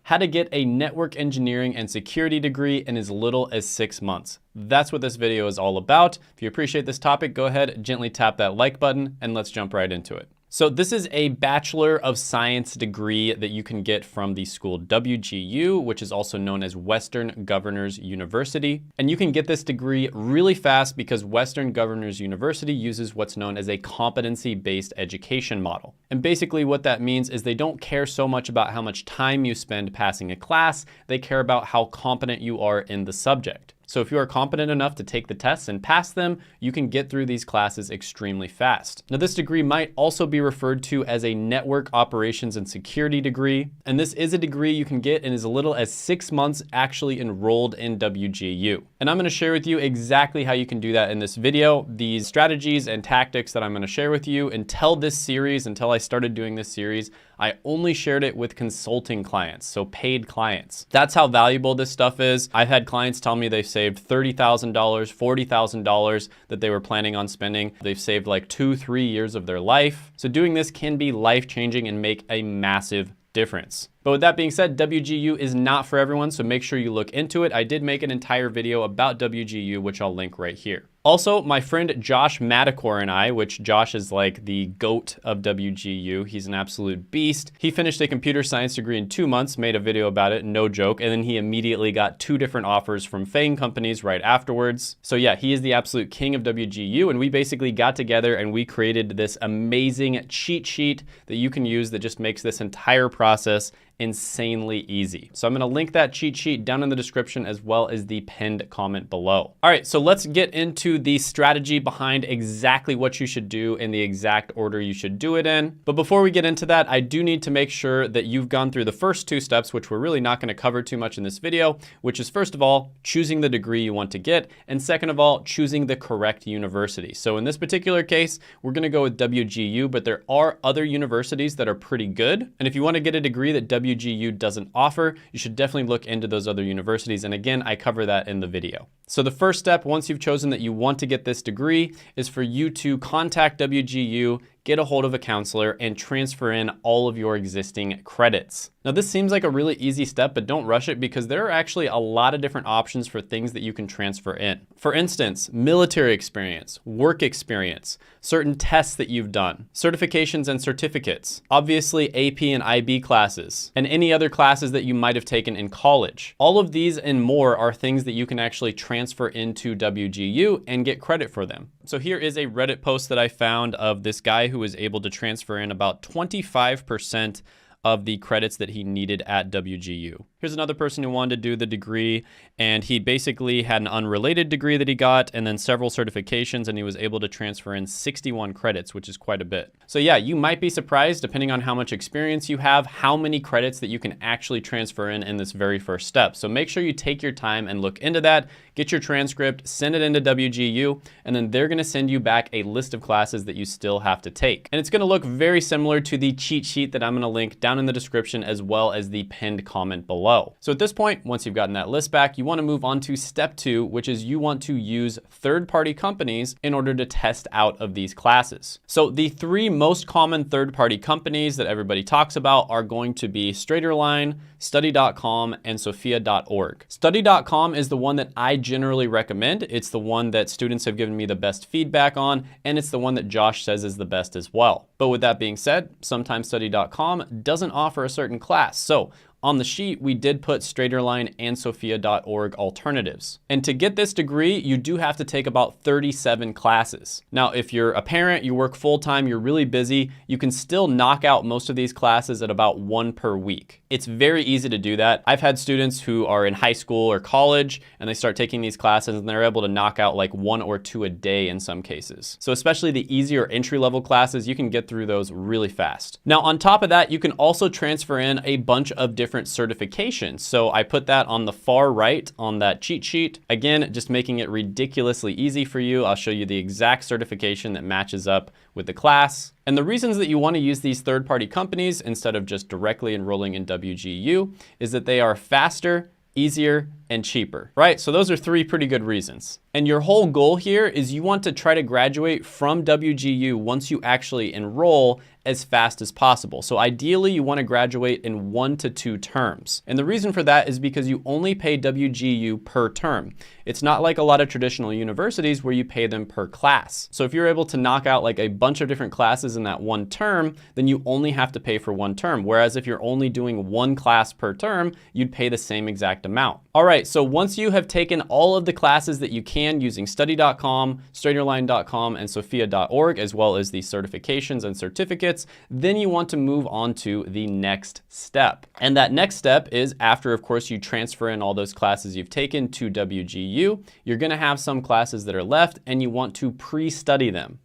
how to get a network engineering and security degree in as little as 6 months. That's what this video is all about. If you appreciate this topic, go ahead, gently tap that like button, and let's jump right into it. So this is a Bachelor of Science degree that you can get from the school WGU, which is also known as Western Governors University. And you can get this degree really fast because Western Governors University uses what's known as a competency-based education model. And basically what that means is they don't care so much about how much time you spend passing a class, they care about how competent you are in the subject. So if you are competent enough to take the tests and pass them, you can get through these classes extremely fast. Now, this degree might also be referred to as a network operations and security degree. And this is a degree you can get in as little as 6 months actually enrolled in WGU. And I'm going to share with you exactly how you can do that in this video. These strategies and tactics that I'm going to share with you until I started doing this series, I only shared it with consulting clients, so paid clients. That's how valuable this stuff is. I've had clients tell me they've saved $30,000, $40,000 that they were planning on spending. They've saved like 2-3 years of their life. So doing this can be life-changing and make a massive difference. But with that being said, WGU is not for everyone, so make sure you look into it. I did make an entire video about WGU, which I'll link right here. Also, my friend Josh Madakor and I, which Josh is like the GOAT of WGU, he's an absolute beast. He finished a computer science degree in 2 months, made a video about it, no joke, and then he immediately got 2 different offers from FANG companies right afterwards. So yeah, he is the absolute king of WGU, and we basically got together and we created this amazing cheat sheet that you can use that just makes this entire process insanely easy. So I'm going to link that cheat sheet down in the description as well as the pinned comment below. All right, so let's get into the strategy behind exactly what you should do in the exact order you should do it in. But before we get into that, I do need to make sure that you've gone through the first 2 steps, which we're really not going to cover too much in this video, which is first of all, choosing the degree you want to get, and second of all, choosing the correct university. So in this particular case, we're going to go with WGU, but there are other universities that are pretty good. And if you want to get a degree that WGU doesn't offer, you should definitely look into those other universities. And again, I cover that in the video. So the first step, once you've chosen that you want to get this degree, is for you to contact WGU, get a hold of a counselor, and transfer in all of your existing credits. Now, this seems like a really easy step, but don't rush it because there are actually a lot of different options for things that you can transfer in. For instance, military experience, work experience, certain tests that you've done, certifications and certificates, obviously AP and IB classes, and any other classes that you might have taken in college. All of these and more are things that you can actually transfer into WGU and get credit for them. So here is a Reddit post that I found of this guy who was able to transfer in about 25% of the credits that he needed at WGU. Here's another person who wanted to do the degree, and he basically had an unrelated degree that he got and then several certifications, and he was able to transfer in 61 credits, which is quite a bit. So yeah, you might be surprised, depending on how much experience you have, how many credits that you can actually transfer in this very first step. So make sure you take your time and look into that, get your transcript, send it into WGU, and then they're gonna send you back a list of classes that you still have to take. And it's gonna look very similar to the cheat sheet that I'm gonna link down in the description as well as the pinned comment below. So at this point, once you've gotten that list back, you want to move on to step 2, which is you want to use third-party companies in order to test out of these classes. So the 3 most common third-party companies that everybody talks about are going to be Straighterline, Study.com, and Sophia.org. Study.com is the one that I generally recommend. It's the one that students have given me the best feedback on, and it's the one that Josh says is the best as well. But with that being said, sometimes Study.com doesn't offer a certain class. So on the sheet, we did put Straighterline and Sophia.org alternatives. And to get this degree, you do have to take about 37 classes. Now, if you're a parent, you work full-time, you're really busy, you can still knock out most of these classes at about 1 per week. It's very easy to do that. I've had students who are in high school or college, and they start taking these classes, and they're able to knock out like 1 or 2 a day in some cases. So especially the easier entry-level classes, you can get through those really fast. Now, on top of that, you can also transfer in a bunch of different certifications. So I put that on the far right on that cheat sheet. Again, just making it ridiculously easy for you. I'll show you the exact certification that matches up with the class. And the reasons that you want to use these third-party companies instead of just directly enrolling in WGU is that they are faster, easier, and cheaper, right? So those are 3 pretty good reasons. And your whole goal here is you want to try to graduate from WGU once you actually enroll as fast as possible. So ideally, you want to graduate in 1 to 2 terms. And the reason for that is because you only pay WGU per term. It's not like a lot of traditional universities where you pay them per class. So if you're able to knock out like a bunch of different classes in that one term, then you only have to pay for one term. Whereas if you're only doing one class per term, you'd pay the same exact amount. All right, so once you have taken all of the classes that you can using study.com, straighterline.com, and sophia.org, as well as the certifications and certificates, then you want to move on to the next step. And that next step is after, of course, you transfer in all those classes you've taken to WGU, you're gonna have some classes that are left and you want to pre-study them.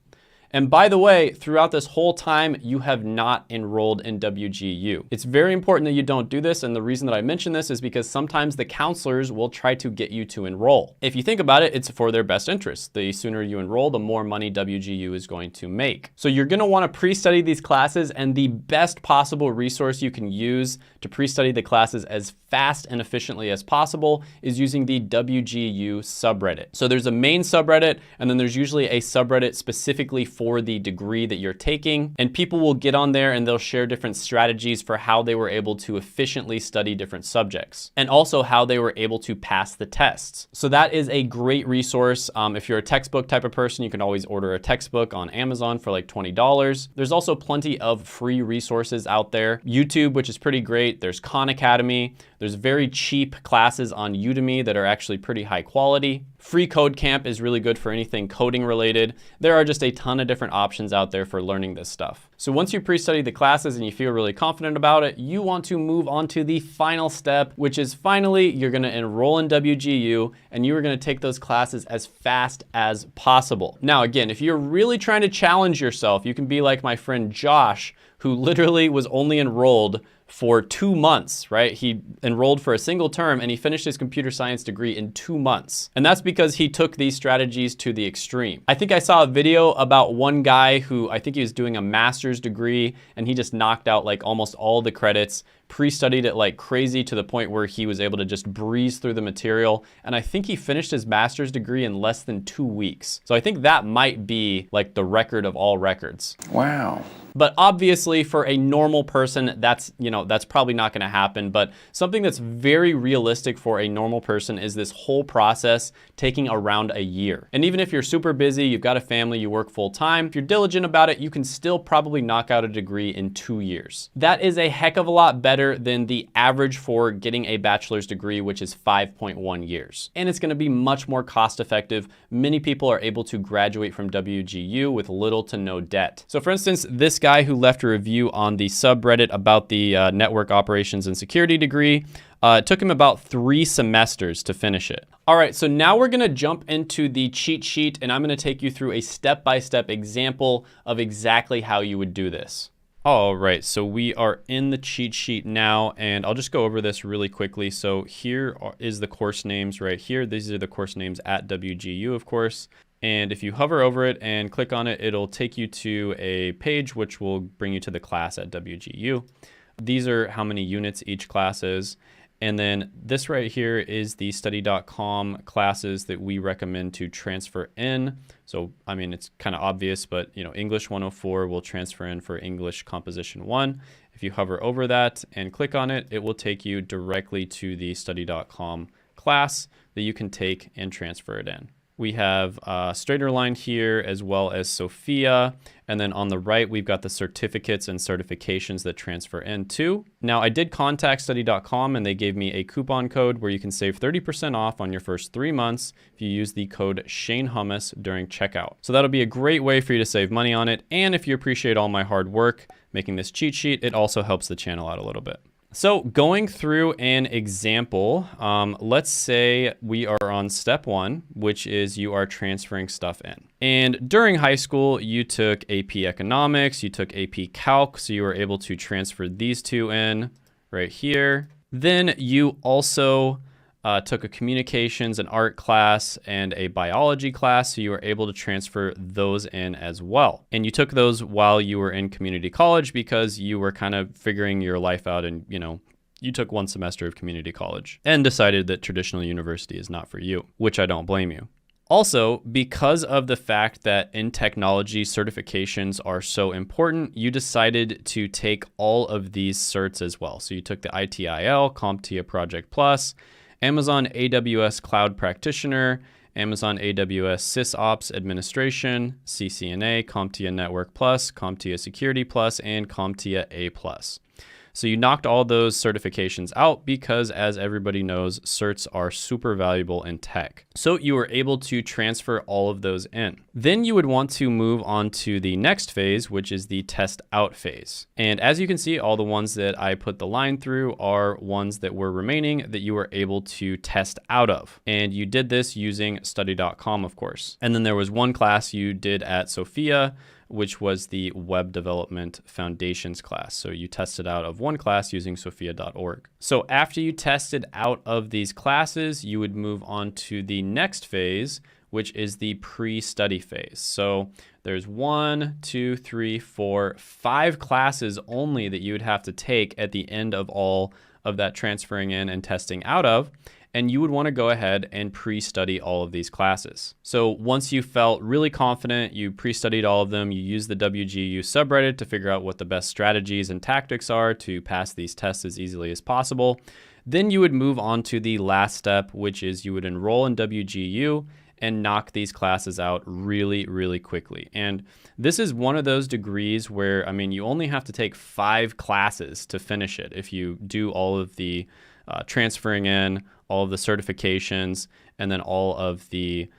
And by the way, throughout this whole time, you have not enrolled in WGU. It's very important that you don't do this, and the reason that I mention this is because sometimes the counselors will try to get you to enroll. If you think about it, it's for their best interest. The sooner you enroll, the more money WGU is going to make. So you're gonna wanna pre-study these classes, and the best possible resource you can use to pre-study the classes as fast and efficiently as possible is using the WGU subreddit. So there's a main subreddit, and then there's usually a subreddit specifically for the degree that you're taking. And people will get on there and they'll share different strategies for how they were able to efficiently study different subjects, and also how they were able to pass the tests. So that is a great resource. If you're a textbook type of person, you can always order a textbook on Amazon for like $20. There's also plenty of free resources out there. YouTube, which is pretty great. There's Khan Academy. There's very cheap classes on Udemy that are actually pretty high quality. Free Code Camp is really good for anything coding related. There are just a ton of different options out there for learning this stuff. So once you pre-study the classes and you feel really confident about it, you want to move on to the final step, which is finally you're gonna enroll in WGU and you are gonna take those classes as fast as possible. Now again, if you're really trying to challenge yourself, you can be like my friend Josh, who literally was only enrolled for 2 months, right? He enrolled for a single term and he finished his computer science degree in 2 months. And that's because he took these strategies to the extreme. I think I saw a video about one guy who, I think he was doing a master's degree, and he just knocked out like almost all the credits, pre-studied it like crazy to the point where he was able to just breeze through the material. And I think he finished his master's degree in less than 2 weeks. So I think that might be like the record of all records. Wow. But obviously for a normal person, that's probably not gonna happen. But something that's very realistic for a normal person is this whole process taking around a year. And even if you're super busy, you've got a family, you work full time, if you're diligent about it, you can still probably knock out a degree in 2 years. That is a heck of a lot better than the average for getting a bachelor's degree, which is 5.1 years. And it's gonna be much more cost effective. Many people are able to graduate from WGU with little to no debt. So for instance, this guy who left a review on the subreddit about the network operations and security degree, it took him about 3 semesters to finish it. All right, so now we're gonna jump into the cheat sheet, and I'm gonna take you through a step-by-step example of exactly how you would do this. All right, so we are in the cheat sheet now, and I'll just go over this really quickly. So here is the course names right here. These are the course names at WGU, of course. And if you hover over it and click on it, it'll take you to a page which will bring you to the class at WGU. These are how many units each class is. And then this right here is the study.com classes that we recommend to transfer in. So, I mean, it's kind of obvious, but English 104 will transfer in for English Composition 1. If you hover over that and click on it, it will take you directly to the study.com class that you can take and transfer it in. We have Straighterline here, as well as Sophia. And then on the right, we've got the certificates and certifications that transfer into. Now, I did contact study.com, and they gave me a coupon code where you can save 30% off on your first 3 months if you use the code ShaneHummus during checkout. So that'll be a great way for you to save money on it. And if you appreciate all my hard work making this cheat sheet, it also helps the channel out a little bit. So going through an example, let's say we are on step 1, which is you are transferring stuff in. And during high school, you took AP Economics, you took AP Calc, so you were able to transfer these 2 in right here. Then you also took a communications and art class and a biology class, so you were able to transfer those in as well. And you took those while you were in community college because you were kind of figuring your life out, and you took 1 semester of community college and decided that traditional university is not for you, which I don't blame you. Also, because of the fact that in technology certifications are so important, you decided to take all of these certs as well. So you took the ITIL, CompTIA Project Plus, Amazon AWS Cloud Practitioner, Amazon AWS SysOps Administration, CCNA, CompTIA Network Plus, CompTIA Security Plus, and CompTIA A Plus. So you knocked all those certifications out because, as everybody knows, certs are super valuable in tech. So you were able to transfer all of those in. Then you would want to move on to the next phase, which is the test out phase. And as you can see, all the ones that I put the line through are ones that were remaining that you were able to test out of. And you did this using study.com, of course. And then there was one class you did at Sophia, which was the Web Development Foundations class. So you tested out of one class using sophia.org. So after you tested out of these classes, you would move on to the next phase, which is the pre-study phase. So there's 1, 2, 3, 4, 5 classes only that you would have to take at the end of all of that transferring in and testing out of. And you would want to go ahead and pre-study all of these classes. So once you felt really confident, you pre-studied all of them, you used the WGU subreddit to figure out what the best strategies and tactics are to pass these tests as easily as possible. Then you would move on to the last step, which is you would enroll in WGU and knock these classes out really, really quickly. And this is one of those degrees where, I mean, you only have to take 5 classes to finish it if you do all of the transferring in, all of the certifications, and then all of the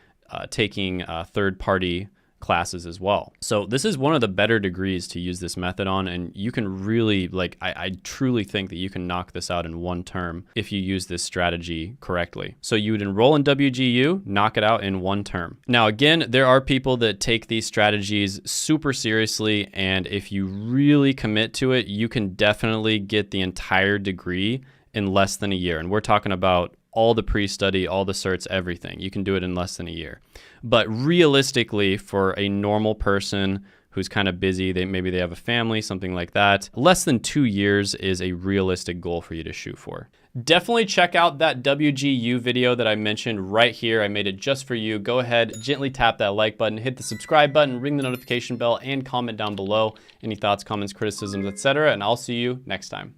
taking third-party classes as well. So this is one of the better degrees to use this method on, and you can really, I truly think that you can knock this out in one term if you use this strategy correctly. So you would enroll in WGU, knock it out in one term. Now, again, there are people that take these strategies super seriously, and if you really commit to it, you can definitely get the entire degree in less than a year. And we're talking about all the pre-study, all the certs, everything. You can do it in less than a year. But realistically, for a normal person who's kind of busy, maybe they have a family, something like that, less than 2 years is a realistic goal for you to shoot for. Definitely check out that WGU video that I mentioned right here. I made it just for you. Go ahead, gently tap that like button, hit the subscribe button, ring the notification bell, and comment down below any thoughts, comments, criticisms, etc. And I'll see you next time.